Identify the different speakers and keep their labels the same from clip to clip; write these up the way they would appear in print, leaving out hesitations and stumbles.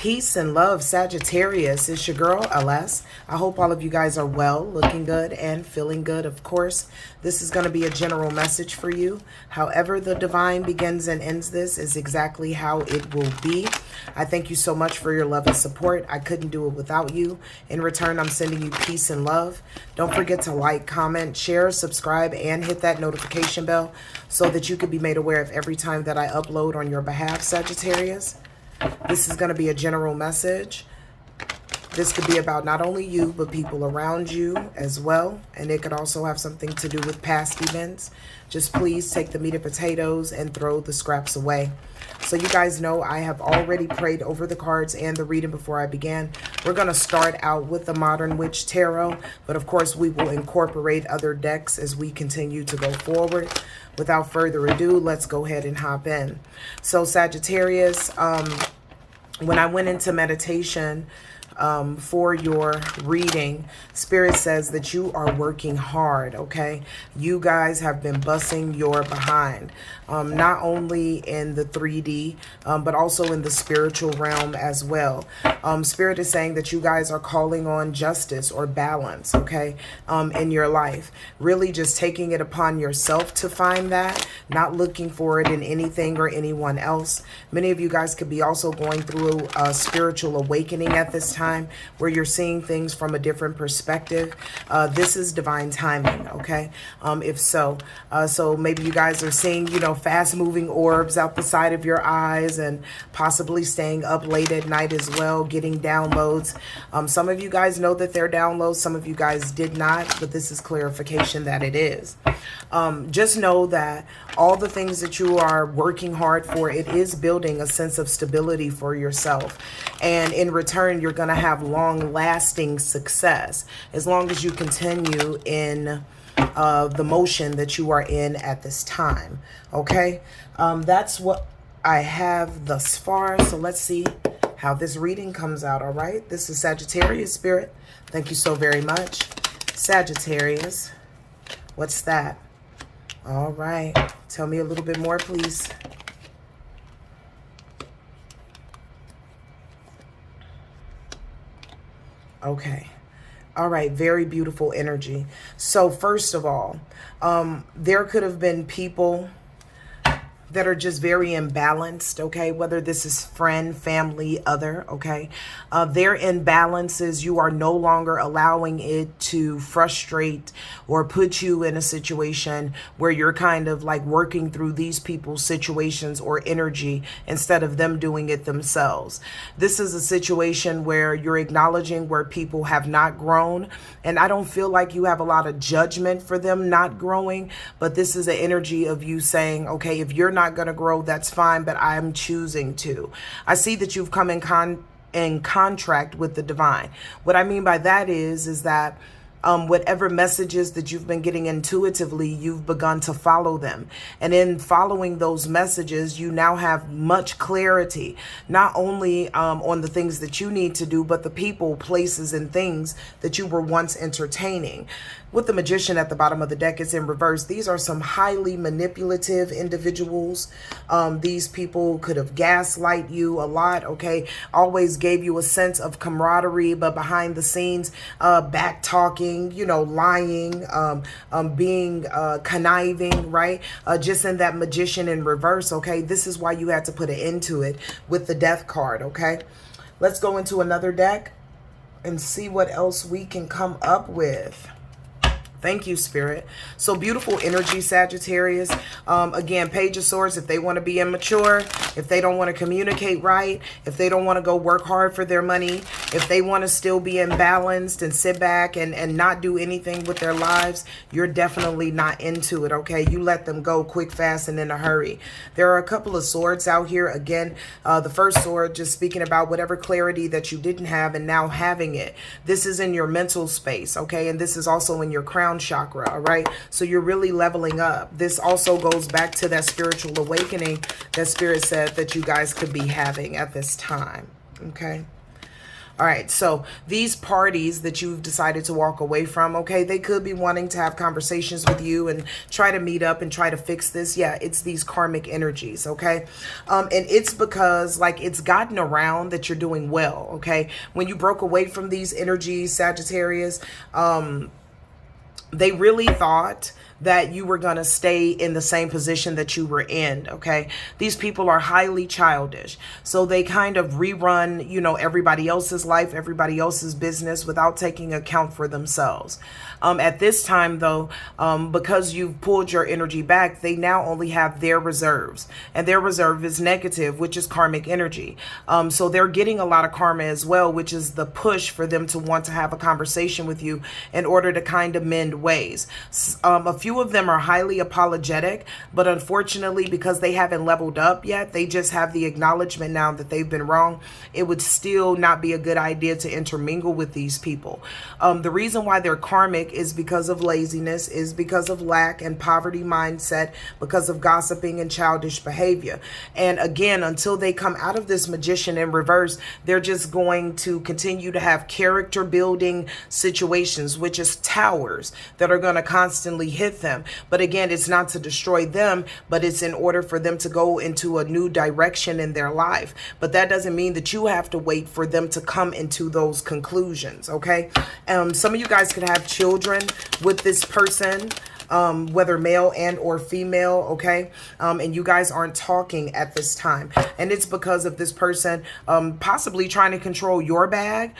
Speaker 1: Peace and love, Sagittarius. It's your girl, LS. I hope all of you guys are well, looking good, and feeling good. Of course, this is going to be a general message for you. However the divine begins and ends this is exactly how it will be. I thank you so much for your love and support. I couldn't do it without you. In return, I'm sending you peace and love. Don't forget to like, comment, share, subscribe, and hit that notification bell so that you can be made aware of every time that I upload on your behalf, Sagittarius. This is going to be a general message. This could be about not only you, but people around you as well. And it could also have something to do with past events. Just please take the meat and potatoes and throw the scraps away. So you guys know I have already prayed over the cards and the reading before I began. We're going to start out with the Modern Witch Tarot. But of course, we will incorporate other decks as we continue to go forward. Without further ado, let's go ahead and hop in. So Sagittarius, when I went into meditation for your reading, Spirit says that you are working hard, okay? You guys have been busting your behind, not only in the 3D, but also in the spiritual realm as well. Spirit is saying that you guys are calling on justice or balance, okay, in your life. Really just taking it upon yourself to find that, not looking for it in anything or anyone else. Many of you guys could be also going through a spiritual awakening at this time, where you're seeing things from a different perspective. This is divine timing, okay? If so. So maybe you guys are seeing, you know, fast moving orbs out the side of your eyes and possibly staying up late at night as well, getting downloads. Some of you guys know that they're downloads. Some of you guys did not, but this is clarification that it is. Just know that all the things that you are working hard for, it is building a sense of stability for yourself. And in return, you're going to have long-lasting success as long as you continue in the motion that you are in at this time. Okay? That's what I have thus far. So let's see how this reading comes out. All right? This is Sagittarius, Spirit. Thank you so very much. Sagittarius. What's that? All right. Tell me a little bit more, please. Okay. All right. Very beautiful energy. So first of all, there could have been people that are just very imbalanced, okay? Whether this is friend, family, other, okay? Their imbalances, you are no longer allowing it to frustrate or put you in a situation where you're kind of like working through these people's situations or energy instead of them doing it themselves. This is a situation where you're acknowledging where people have not grown, and I don't feel like you have a lot of judgment for them not growing, but this is an energy of you saying, okay, if you're not going to grow, that's fine, but I'm choosing to. I see that you've come in contract with the divine. What I mean by that is that whatever messages that you've been getting intuitively, you've begun to follow them. And in following those messages, you now have much clarity, not only on the things that you need to do, but the people, places, and things that you were once entertaining. With the Magician at the bottom of the deck, it's in reverse. These are some highly manipulative individuals. These people could have gaslight you a lot, okay? Always gave you a sense of camaraderie, but behind the scenes, back talking, you know, lying, being conniving, right? Just in that Magician in reverse, okay? This is why you had to put an end to it with the Death card, okay? Let's go into another deck and see what else we can come up with. Thank you, Spirit. So beautiful energy, Sagittarius. Again, Page of Swords, if they want to be immature, if they don't want to communicate right, if they don't want to go work hard for their money, if they want to still be imbalanced and sit back and not do anything with their lives, you're definitely not into it, okay? You let them go quick, fast, and in a hurry. There are a couple of swords out here. Again, the first sword just speaking about whatever clarity that you didn't have and now having it. This is in your mental space, okay? And this is also in your crown chakra, all right? So you're really leveling up. This also goes back to that spiritual awakening that Spirit said that you guys could be having at this time, okay? All right, so these parties that you've decided to walk away from, okay, they could be wanting to have conversations with you and try to meet up and try to fix this. Yeah, it's these karmic energies, okay? And it's because, like, it's gotten around that you're doing well, okay? When you broke away from these energies, Sagittarius, they really thought that you were going to stay in the same position that you were in, okay? These people are highly childish. So they kind of rerun, you know, everybody else's life, everybody else's business without taking account for themselves. At this time, though, because you've pulled your energy back, they now only have their reserves. And their reserve is negative, which is karmic energy. So they're getting a lot of karma as well, which is the push for them to want to have a conversation with you in order to kind of mend ways. A few of them are highly apologetic, but unfortunately, because they haven't leveled up yet, they just have the acknowledgement now that they've been wrong. It would still not be a good idea to intermingle with these people. The reason why they're karmic is because of laziness, is because of lack and poverty mindset, because of gossiping and childish behavior. And again, until they come out of this magician in reverse, they're just going to continue to have character building situations, which is towers that are going to constantly hit them. But again, it's not to destroy them, but it's in order for them to go into a new direction in their life. But that doesn't mean that you have to wait for them to come into those conclusions, okay? Some of you guys could have children with this person, whether male and or female, okay? And you guys aren't talking at this time. And it's because of this person possibly trying to control your bag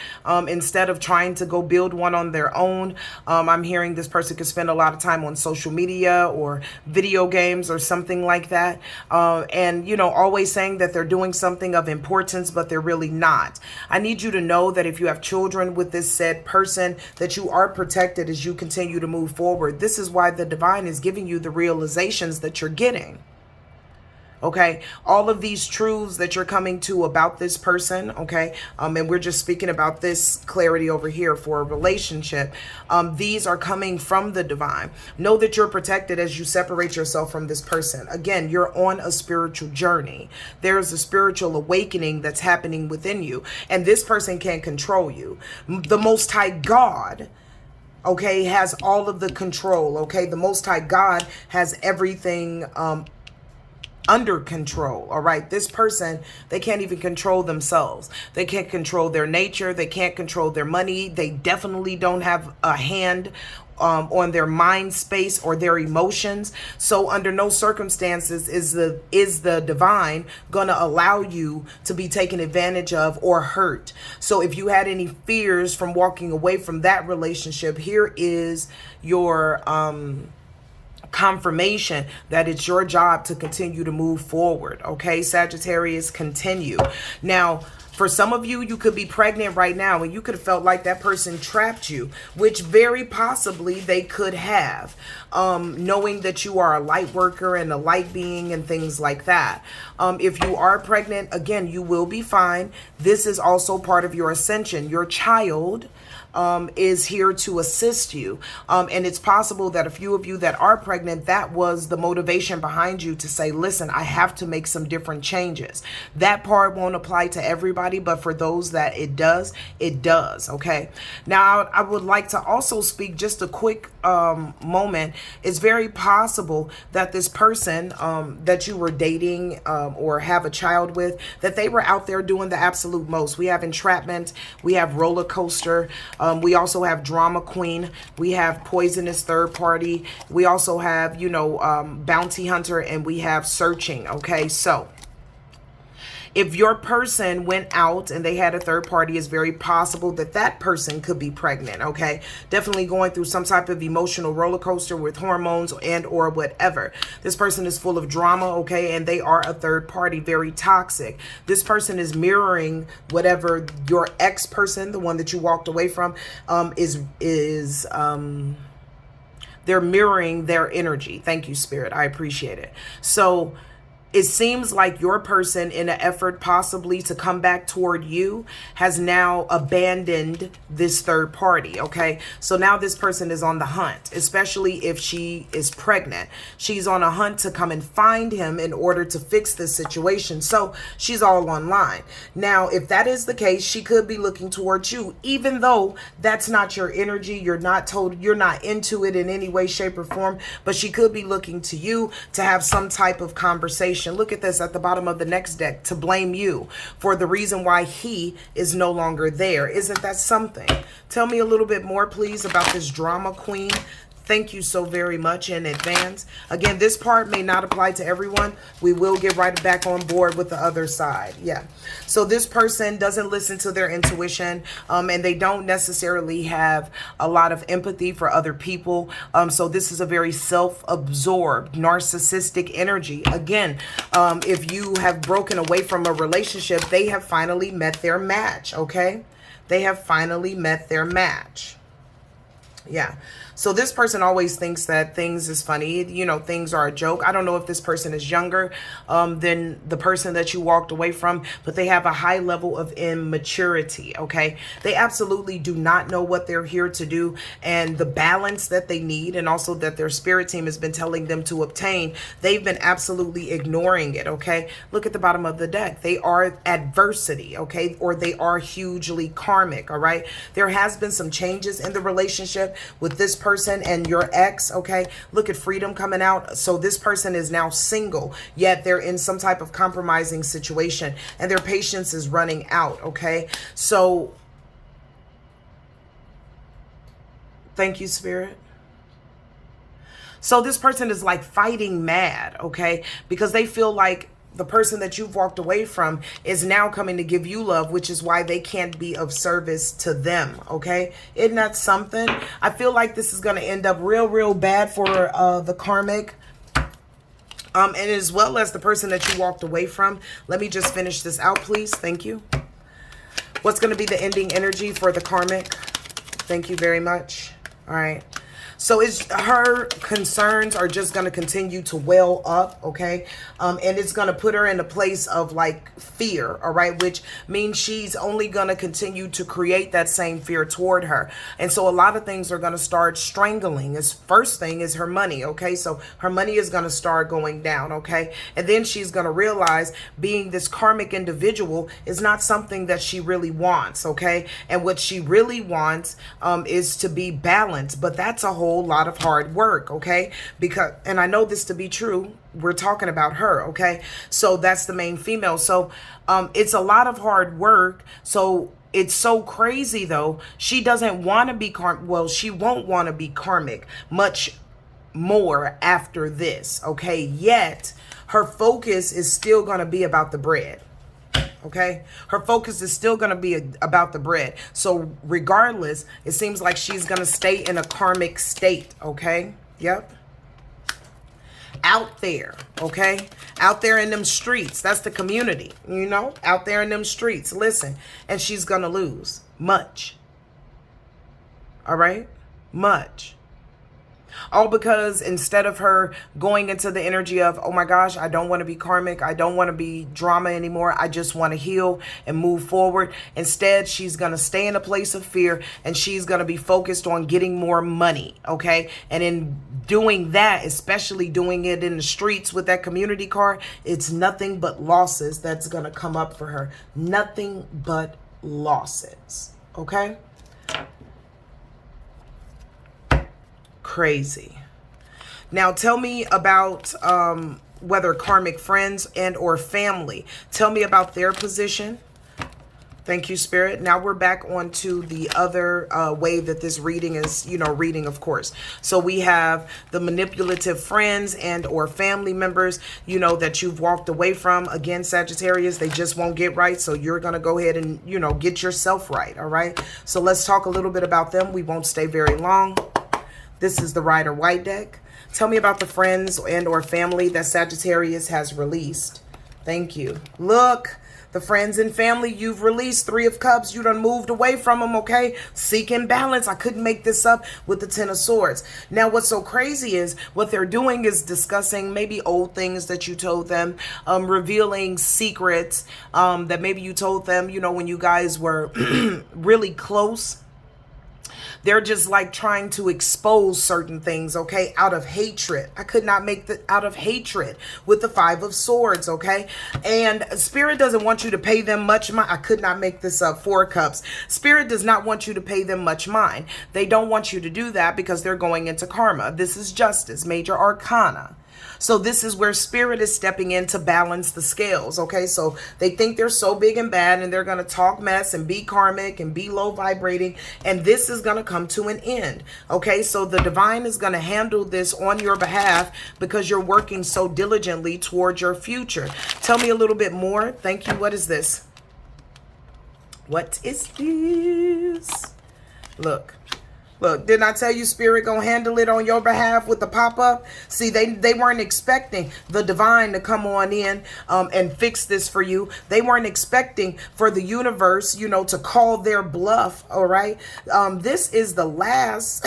Speaker 1: instead of trying to go build one on their own. I'm hearing this person could spend a lot of time on social media or video games or something like that. And, you know, always saying that they're doing something of importance, but they're really not. I need you to know that if you have children with this said person, that you are protected as you continue to move forward. This is why the divine is giving you the realizations that you're getting. Okay, all of these truths that you're coming to about this person, okay, and we're just speaking about this clarity over here for a relationship. These are coming from the divine. Know that you're protected as you separate yourself from this person. Again, you're on a spiritual journey. There's a spiritual awakening that's happening within you, and this person can't control you. The Most High God, okay, has all of the control, okay? The Most High God has everything under control, all right? This person, they can't even control themselves. They can't control their nature. They can't control their money. They definitely don't have a hand on their mind space or their emotions. So under no circumstances is the divine gonna allow you to be taken advantage of or hurt. So if you had any fears from walking away from that relationship, here is your confirmation that it's your job to continue to move forward. Okay, Sagittarius, continue. Now, for some of you, you could be pregnant right now and you could have felt like that person trapped you, which very possibly they could have, knowing that you are a light worker and a light being and things like that. If you are pregnant, again, you will be fine. This is also part of your ascension. Your child is here to assist you. And it's possible that a few of you that are pregnant, that was the motivation behind you to say, listen, I have to make some different changes. That part won't apply to everybody, but for those that it does, okay? Now, I would like to also speak just a quick moment. It's very possible that this person that you were dating or have a child with, that they were out there doing the absolute most. We have entrapment, we have roller coaster, we also have drama queen, we have poisonous third party, we also have, you know, bounty hunter, and we have searching. Okay, so if your person went out and they had a third party, it's very possible that that person could be pregnant, okay? Definitely going through some type of emotional roller coaster with hormones and or whatever. This person is full of drama, okay? And they are a third party, very toxic. This person is mirroring whatever your ex-person, the one that you walked away from, they're mirroring their energy. Thank you, Spirit. I appreciate it. So it seems like your person, in an effort possibly to come back toward you, has now abandoned this third party, okay? So now this person is on the hunt, especially if she is pregnant. She's on a hunt to come and find him in order to fix this situation. So she's all online. Now, if that is the case, she could be looking towards you, even though that's not your energy. You're not into it in any way, shape, or form, but she could be looking to you to have some type of conversation. Look at this at the bottom of the next deck, to blame you for the reason why he is no longer there. Isn't that something? Tell me a little bit more, please, about this drama queen. Thank you so very much in advance. Again, this part may not apply to everyone. We will get right back on board with the other side. Yeah. So this person doesn't listen to their intuition, and they don't necessarily have a lot of empathy for other people. So this is a very self-absorbed, narcissistic energy. Again, if you have broken away from a relationship, they have finally met their match, okay? They have finally met their match. Yeah. So this person always thinks that things is funny. You know, things are a joke. I don't know if this person is younger than the person that you walked away from, but they have a high level of immaturity, okay? They absolutely do not know what they're here to do, and the balance that they need, and also that their spirit team has been telling them to obtain, they've been absolutely ignoring it, okay? Look at the bottom of the deck. They are adversity, okay? Or they are hugely karmic, all right? There has been some changes in the relationship with this person and your ex, okay? Look at freedom coming out. So this person is now single, yet they're in some type of compromising situation, and their patience is running out, okay? So thank you, Spirit. So this person is like fighting mad, okay? Because they feel like the person that you've walked away from is now coming to give you love, which is why they can't be of service to them, okay? Isn't that something? I feel like this is going to end up real bad for the karmic, and as well as the person that you walked away from. Let me just finish this out, please. Thank you. What's going to be the ending energy for the karmic? Thank you very much. All right. So her concerns are just going to continue to well up, okay? And it's going to put her in a place of like fear, all right? Which means she's only going to continue to create that same fear toward her. And so a lot of things are going to start strangling. This first thing is her money, okay? So her money is going to start going down, okay? And then she's going to realize being this karmic individual is not something that she really wants, okay? And what she really wants is to be balanced, but that's a whole lot of hard work, okay? Because, and I know this to be true, we're talking about her, okay? So that's the main female. So it's a lot of hard work. So it's so crazy though. She doesn't want to be she won't want to be karmic much more after this, okay? Yet her focus is still going to be about the bread. Okay, her focus is still going to be about the bread. So regardless, it seems like she's going to stay in a karmic state. Okay. Yep. Out there. Okay. Out there in them streets. That's the community, you know, out there in them streets. Listen, and she's going to lose much. All right. Much. All because instead of her going into the energy of, oh my gosh, I don't want to be karmic, I don't want to be drama anymore, I just want to heal and move forward. Instead, she's going to stay in a place of fear, and she's going to be focused on getting more money, okay? And in doing that, especially doing it in the streets with that community card, it's nothing but losses that's going to come up for her. Nothing but losses, okay? Crazy. Now tell me about whether karmic friends and or family. Tell me about their position. Thank you, Spirit. Now we're back onto the other way that this reading is, you know, reading, of course. So we have the manipulative friends and or family members, you know, that you've walked away from. Again, Sagittarius, they just won't get right. So you're going to go ahead and, you know, get yourself right. All right. So let's talk a little bit about them. We won't stay very long. This is the Rider White deck. Tell me about the friends and or family that Sagittarius has released. Thank you. Look, The friends and family you've released. 3 of Cups, you done moved away from them, okay? Seeking balance. I couldn't make this up with the 10 of Swords. Now, what's so crazy is what they're doing is discussing maybe old things that you told them, revealing secrets that maybe you told them, you know, when you guys were really close. They're just like trying to expose certain things, okay, out of hatred. I could not make the out of hatred with the 5 of Swords, okay? And Spirit doesn't want you to pay them much mind. I could not make this up. 4 Cups. Spirit does not want you to pay them much mind. They don't want you to do that because they're going into karma. This is Justice, Major Arcana. So this is where Spirit is stepping in to balance the scales, okay? So they think they're so big and bad and they're going to talk mess and be karmic and be low vibrating. And this is going to come to an end, okay? So the divine is going to handle this on your behalf because you're working so diligently towards your future. Tell me a little bit more. Thank you. What is this? What is this? Look. Look, didn't I tell you Spirit gonna handle it on your behalf with the pop-up? See, they weren't expecting the divine to come on in and fix this for you. They weren't expecting for the universe, you know, to call their bluff, all right? This is the last...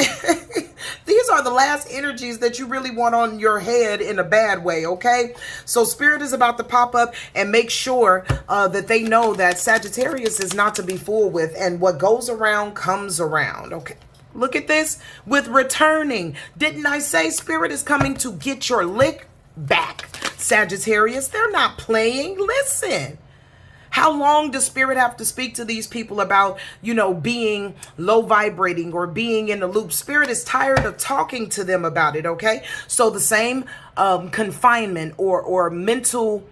Speaker 1: These are the last energies that you really want on your head in a bad way, okay? So Spirit is about to pop up and make sure that they know that Sagittarius is not to be fooled with, and what goes around comes around, okay? Look at this with returning. Didn't I say Spirit is coming to get your lick back, Sagittarius? They're not playing. Listen. How long does Spirit have to speak to these people about, you know, being low vibrating or being in the loop? Spirit is tired of talking to them about it, okay? So the same confinement or mental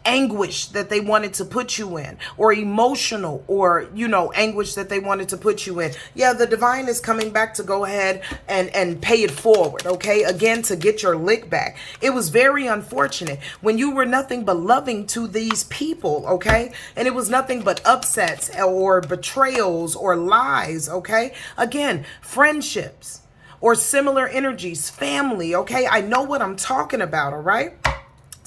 Speaker 1: anguish that they wanted to put you in, or emotional or, you know, anguish that they wanted to put you in. Yeah, the divine is coming back to go ahead and pay it forward, okay? Again, to get your lick back. It was very unfortunate when you were nothing but loving to these people, okay? And it was nothing but upsets or betrayals or lies, okay? Again, friendships or similar energies, family, okay? I know what I'm talking about, all right?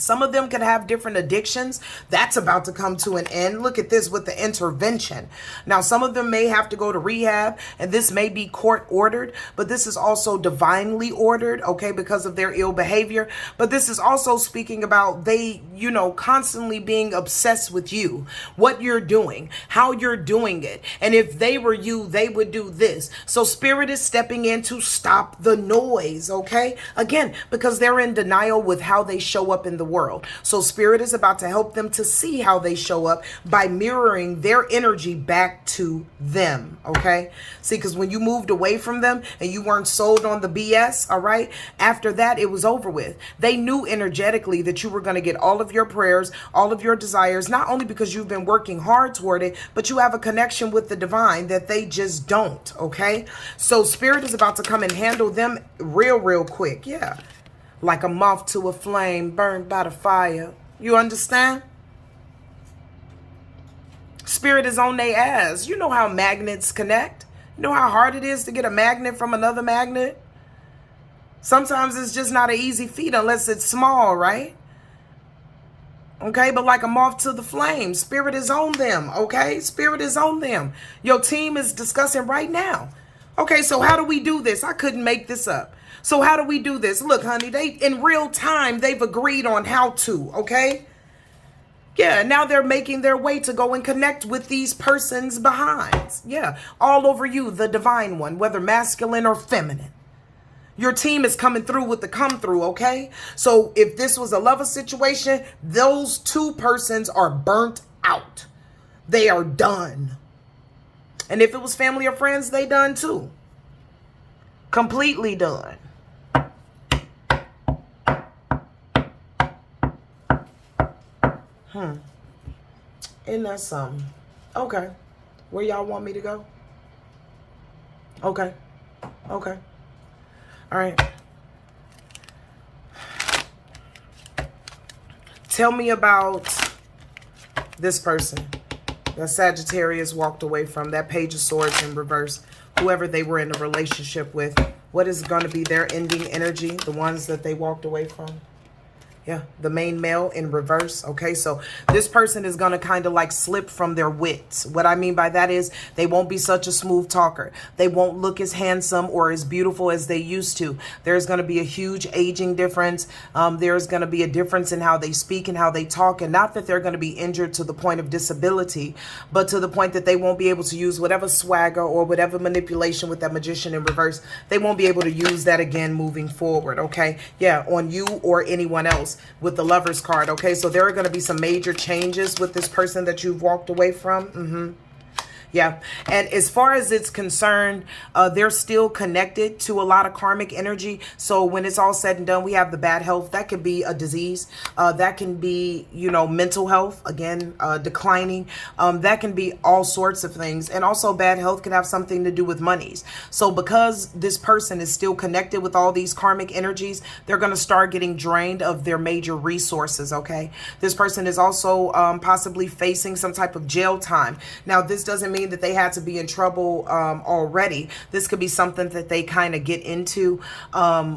Speaker 1: Some of them could have different addictions. That's about to come to an end. Look at this with the intervention. Now, some of them may have to go to rehab, and this may be court ordered, but this is also divinely ordered, okay, because of their ill behavior. But this is also speaking about they, you know, constantly being obsessed with you, what you're doing, how you're doing it. And if they were you, they would do this. So Spirit is stepping in to stop the noise, okay? Again, because they're in denial with how they show up in the world. So Spirit is about to help them to see how they show up by mirroring their energy back to them, okay? See, because when you moved away from them and you weren't sold on the BS, all right, after that, it was over with. They knew energetically that you were going to get all of your prayers, all of your desires, not only because you've been working hard toward it, but you have a connection with the divine that they just don't, okay? So Spirit is about to come and handle them real quick, yeah. Like a moth to a flame, burned by the fire. You understand? Spirit is on their ass. You know how magnets connect. You know how hard it is to get a magnet from another magnet? Sometimes it's just not an easy feat unless it's small, right? Okay, but like a moth to the flame, Spirit is on them, okay? Spirit is on them. Your team is discussing right now. Okay, so how do we do this? I couldn't make this up. So how do we do this? Look, honey, they in real time, they've agreed on how to, okay? Yeah, now they're making their way to go and connect with these persons behind. Yeah, all over you, the divine one, whether masculine or feminine. Your team is coming through with the come through, okay? So if this was a lover situation, those two persons are burnt out. They are done. And if it was family or friends, they done too. Completely done. Isn't that something? Okay. Where y'all want me to go? Okay. Okay. All right. Tell me about this person that Sagittarius walked away from, that Page of Swords in reverse, whoever they were in a relationship with. What is going to be their ending energy, the ones that they walked away from? Yeah, the main male in reverse. Okay, so this person is going to kind of like slip from their wits. What I mean by that is they won't be such a smooth talker. They won't look as handsome or as beautiful as they used to. There's going to be a huge aging difference. There's going to be a difference in how they speak and how they talk. And not that they're going to be injured to the point of disability, but to the point that they won't be able to use whatever swagger or whatever manipulation with that magician in reverse. They won't be able to use that again moving forward. Okay, yeah, on you or anyone else with the Lovers card. Okay, so there are going to be some major changes with this person that you've walked away from. Yeah, and as far as it's concerned, they're still connected to a lot of karmic energy. So when it's all said and done, we have the bad health. That could be a disease. That can be, you know, mental health, again, declining. That can be all sorts of things. And also bad health can have something to do with monies. So because this person is still connected with all these karmic energies, they're going to start getting drained of their major resources, okay? This person is also possibly facing some type of jail time. Now, this doesn't mean that they had to be in trouble already. This could be something that they kind of get into,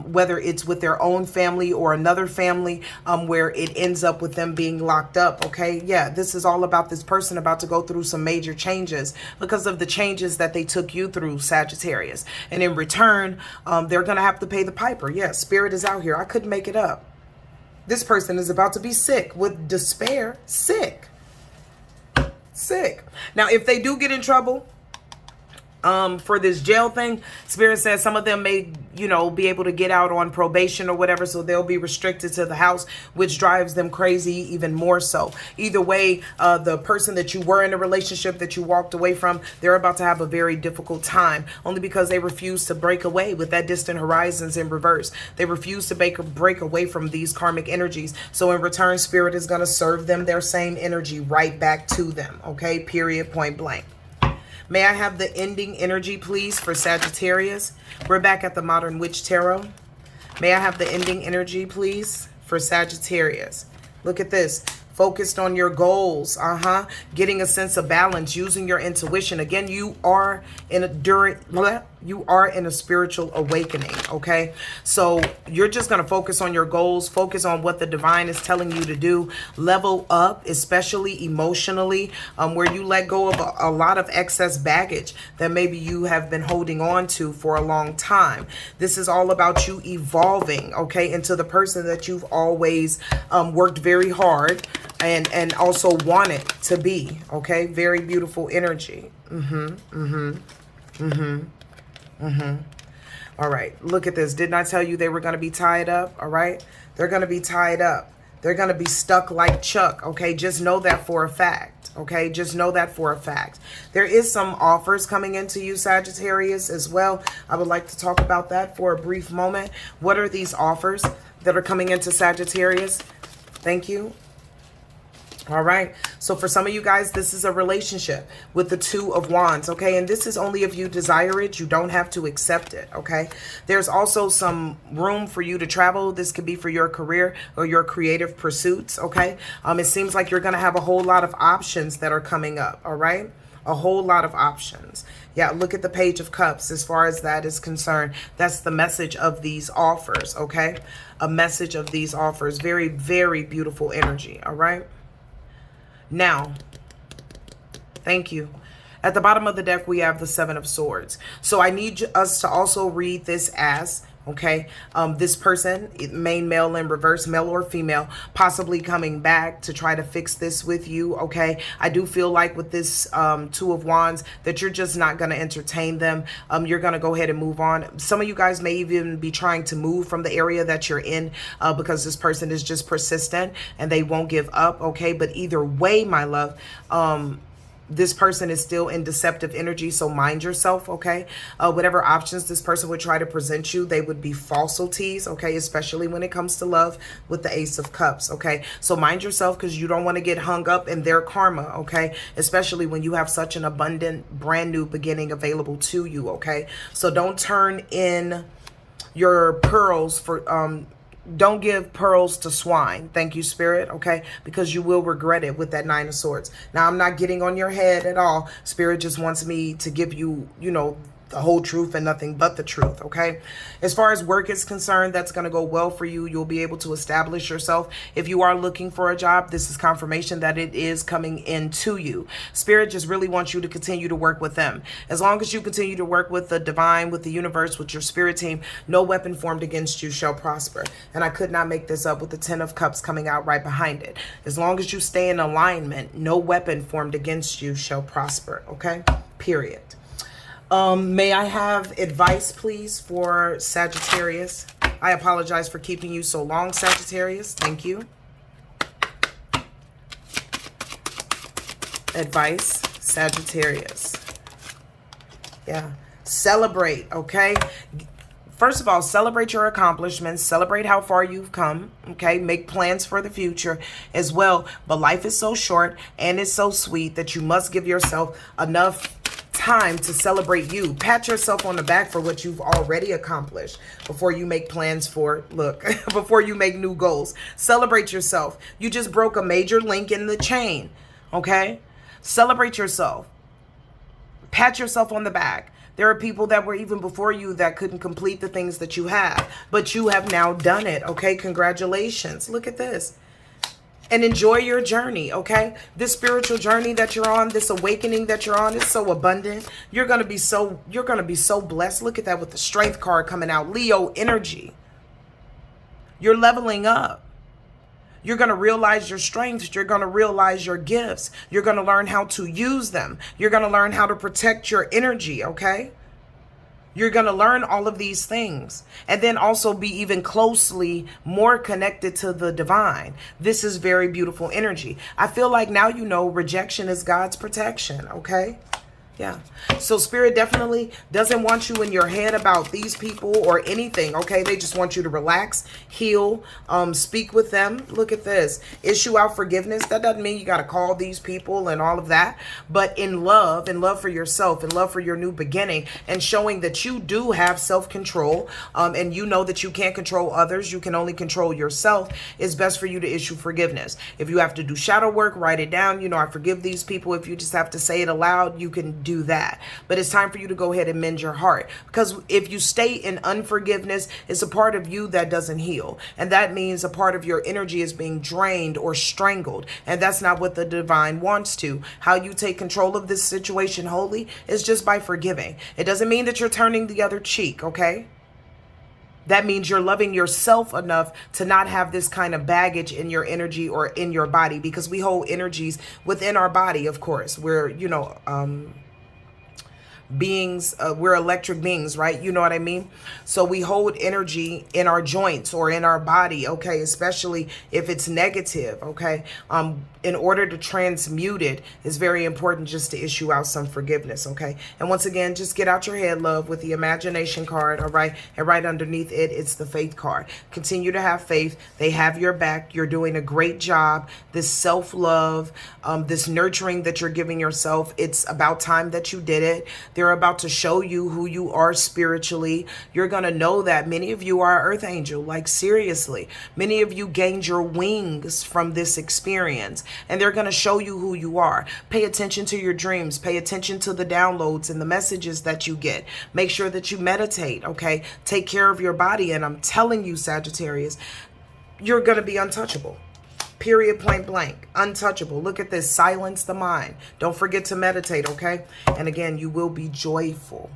Speaker 1: whether it's with their own family or another family, where it ends up with them being locked up. Okay, yeah, this is all about this person about to go through some major changes because of the changes that they took you through, Sagittarius. And in return, they're gonna have to pay the piper. Yeah, spirit is out here. I couldn't make it up. This person is about to be sick with despair. Sick. Now, if they do get in trouble for this jail thing, Spirit says some of them may, you know, be able to get out on probation or whatever, so they'll be restricted to the house, which drives them crazy even more so. Either way, the person that you were in a relationship that you walked away from, they're about to have a very difficult time, only because they refuse to break away with that distant horizons in reverse. They refuse to break away from these karmic energies. So in return, Spirit is going to serve them their same energy right back to them. Okay, period, point blank. May I have the ending energy, please, for Sagittarius? We're back at the Modern Witch Tarot. May I have the ending energy, please, for Sagittarius? Look at this. Focused on your goals, getting a sense of balance, using your intuition. Again, you are in a spiritual awakening, okay? So you're just going to focus on your goals, focus on what the divine is telling you to do, level up, especially emotionally, where you let go of a lot of excess baggage that maybe you have been holding on to for a long time. This is all about you evolving, okay, into the person that you've always worked very hard and also wanted to be, okay? Very beautiful energy. All right, look at this. Didn't I tell you they were going to be tied up? All right, they're going to be tied up. They're going to be stuck like Chuck, okay? Just know that for a fact, okay? Just know that for a fact. There is some offers coming into you, Sagittarius, as well. I would like to talk about that for a brief moment. What are these offers that are coming into Sagittarius? Thank you. All right, so for some of you guys, this is a relationship with the Two of Wands, okay? And this is only if you desire it. You don't have to accept it, okay? There's also some room for you to travel. This could be for your career or your creative pursuits, okay? It seems like you're going to have a whole lot of options that are coming up, all right? A whole lot of options. Yeah, look at the Page of Cups as far as that is concerned. That's the message of these offers, okay? A message of these offers. Very, very beautiful energy, all right? Now, thank you. At the bottom of the deck, we have the Seven of Swords. So I need us to also read this as, okay, this person, main male in reverse, male or female, possibly coming back to try to fix this with you, okay? I do feel like with this Two of Wands that you're just not going to entertain them. You're going to go ahead and move on. Some of you guys may even be trying to move from the area that you're in because this person is just persistent and they won't give up, okay? But either way, my love, this person is still in deceptive energy, so mind yourself, okay? Whatever options this person would try to present you, they would be falsities, okay? Especially when it comes to love with the Ace of Cups, okay? So mind yourself because you don't want to get hung up in their karma, okay? Especially when you have such an abundant, brand new beginning available to you, okay? So don't turn in your pearls for... Don't give pearls to swine. Thank you, Spirit, okay? Because you will regret it with that Nine of Swords. Now, I'm not getting on your head at all. Spirit just wants me to give you, you know, the whole truth and nothing but the truth, okay? As far as work is concerned, that's going to go well for you. You'll be able to establish yourself. If you are looking for a job, this is confirmation that it is coming into you. Spirit just really wants you to continue to work with them. As long as you continue to work with the divine, with the universe, with your spirit team, no weapon formed against you shall prosper. And I could not make this up with the 10 of Cups coming out right behind it. As long as you stay in alignment, no weapon formed against you shall prosper, okay? Period. May I have advice, please, for Sagittarius? I apologize for keeping you so long, Sagittarius. Thank you. Advice, Sagittarius. Yeah. Celebrate, okay? First of all, celebrate your accomplishments. Celebrate how far you've come, okay? Make plans for the future as well. But life is so short and it's so sweet that you must give yourself enough time to celebrate you. Pat yourself on the back for what you've already accomplished before you make plans for, before you make new goals. Celebrate yourself. You just broke a major link in the chain, okay? Celebrate yourself. Pat yourself on the back. There are people that were even before you that couldn't complete the things that you have, but you have now done it, okay? Congratulations. Look at this. And enjoy your journey, okay? This spiritual journey that you're on, this awakening that you're on is so abundant. You're going to be so blessed. Look at that with the strength card coming out. Leo energy. You're leveling up. You're going to realize your strengths. You're going to realize your gifts. You're going to learn how to use them. You're going to learn how to protect your energy, okay? You're going to learn all of these things and then also be even closely more connected to the divine. This is very beautiful energy. I feel like now you know rejection is God's protection, okay? Yeah. So spirit definitely doesn't want you in your head about these people or anything, okay? They just want you to relax, heal, speak with them. Look at this. Issue out forgiveness. That doesn't mean you got to call these people and all of that. But in love for yourself, in love for your new beginning, and showing that you do have self-control, and you know that you can't control others. You can only control yourself. It's best for you to issue forgiveness. If you have to do shadow work, write it down. You know, I forgive these people. If you just have to say it aloud, you can do that. But it's time for you to go ahead and mend your heart, because if you stay in unforgiveness, it's a part of you that doesn't heal, and that means a part of your energy is being drained or strangled, and that's not what the divine wants to. How you take control of this situation wholly is just by forgiving. It doesn't mean that you're turning the other cheek, okay? That means you're loving yourself enough to not have this kind of baggage in your energy or in your body, because we hold energies within our body, of course. We're, beings, we're electric beings, right? You know what I mean? So we hold energy in our joints or in our body, okay? Especially if it's negative, okay? In order to transmute it, it's very important just to issue out some forgiveness, okay? And once again, just get out your head, love, with the imagination card, all right? And right underneath it, it's the faith card. Continue to have faith. They have your back. You're doing a great job. This self-love, this nurturing that you're giving yourself, it's about time that you did it. They're about to show you who you are spiritually. You're going to know that many of you are earth angel, like seriously. Many of you gained your wings from this experience, and they're going to show you who you are. Pay attention to your dreams. Pay attention to the downloads and the messages that you get. Make sure that you meditate, okay? Take care of your body, and I'm telling you, Sagittarius, you're going to be untouchable. Period, point blank. Untouchable. Look at this. Silence the mind. Don't forget to meditate, okay? And again, you will be joyful.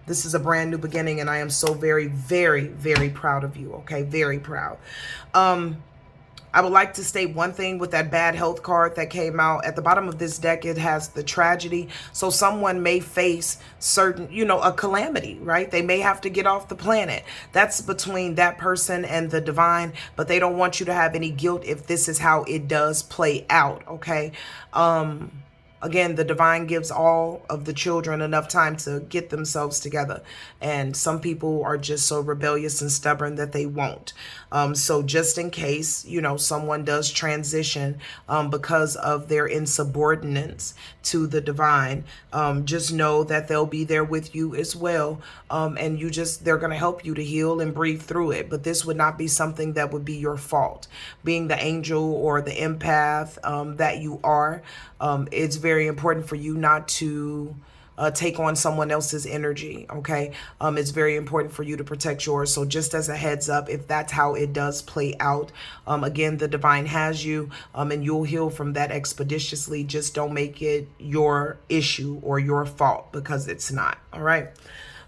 Speaker 1: This is a brand new beginning, and I am so very, very, very proud of you, okay? Very proud. I would like to state one thing with that bad health card that came out. At the bottom of this deck, it has the tragedy. So someone may face certain, a calamity, right? They may have to get off the planet. That's between that person and the divine, but they don't want you to have any guilt if this is how it does play out, okay? Again, the divine gives all of the children enough time to get themselves together. And some people are just so rebellious and stubborn that they won't. So just in case, someone does transition because of their insubordinance to the divine, just know that they'll be there with you as well. And they're going to help you to heal and breathe through it. But this would not be something that would be your fault. Being the angel or the empath that you are, it's very important for you not to take on someone else's energy, okay? It's very important for you to protect yours. So just as a heads up, if that's how it does play out, again, the divine has you, and you'll heal from that expeditiously. Just don't make it your issue or your fault, because it's not. All right.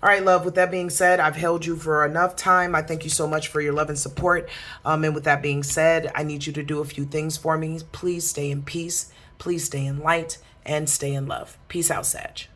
Speaker 1: All right, love. With that being said, I've held you for enough time. I thank you so much for your love and support. And with that being said, I need you to do a few things for me. Please stay in peace. Please stay in light and stay in love. Peace out, Sag.